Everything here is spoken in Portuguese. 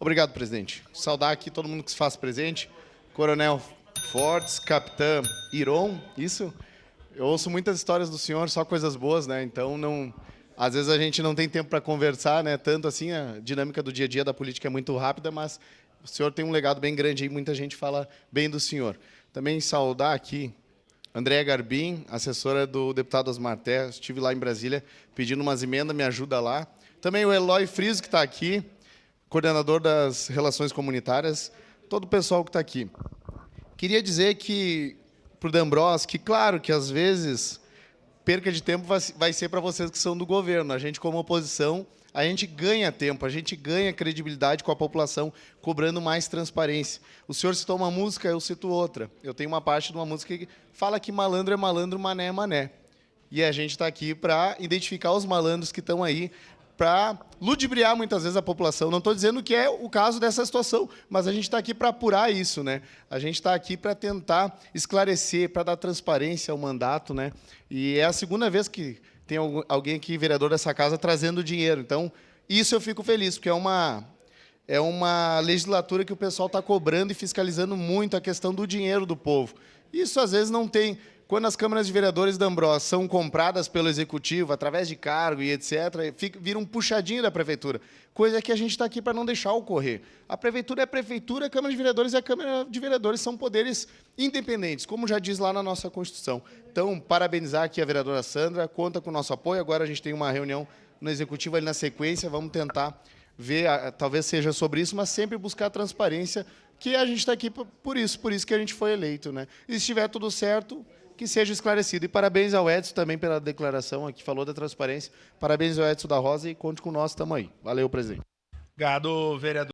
Obrigado, presidente. Saudar aqui todo mundo que se faz presente. Coronel Fortes, Capitã Iron, isso? Eu ouço muitas histórias do senhor, só coisas boas, né? Então, não, às vezes a gente não tem tempo para conversar, né? Tanto assim, a dinâmica do dia a dia da política é muito rápida, mas o senhor tem um legado bem grande aí, muita gente fala bem do senhor. Também saudar aqui Andréa Garbim, assessora do deputado Osmar Terra. Estive lá em Brasília pedindo umas emendas, me ajuda lá. Também o Eloy Friso, que está aqui, coordenador das relações comunitárias, todo o pessoal que está aqui. Queria dizer que, para o D'Ambros, que claro que às vezes perca de tempo vai ser para vocês que são do governo. A gente, como oposição, a gente ganha tempo, a gente ganha credibilidade com a população, cobrando mais transparência. O senhor citou uma música, eu cito outra. Eu tenho uma parte de uma música que fala que malandro é malandro, mané é mané. E a gente está aqui para identificar os malandros que estão aí, para ludibriar muitas vezes a população. Não estou dizendo que é o caso dessa situação, mas a gente está aqui para apurar isso, né? A gente está aqui para tentar esclarecer, para dar transparência ao mandato, né? E é a segunda vez que tem alguém aqui, vereador dessa casa, trazendo dinheiro. Então, isso eu fico feliz, porque é uma legislatura que o pessoal está cobrando e fiscalizando muito a questão do dinheiro do povo. Isso, às vezes, não tem. Quando as câmaras de vereadores da D'Ambros são compradas pelo Executivo, através de cargo e etc., vira um puxadinho da Prefeitura, coisa que a gente está aqui para não deixar ocorrer. A Prefeitura é a Prefeitura, a Câmara de Vereadores é a Câmara de Vereadores, são poderes independentes, como já diz lá na nossa Constituição. Então, parabenizar aqui a vereadora Sandra, conta com o nosso apoio. Agora a gente tem uma reunião no Executivo ali na sequência, vamos tentar ver, talvez seja sobre isso, mas sempre buscar a transparência, que a gente está aqui por isso que a gente foi eleito, né? E se estiver tudo certo, que seja esclarecido. E parabéns ao Edson também pela declaração aqui, falou da transparência. Parabéns ao Edson da Rosa e conte com nós, estamos aí. Valeu, presidente. Obrigado, vereador.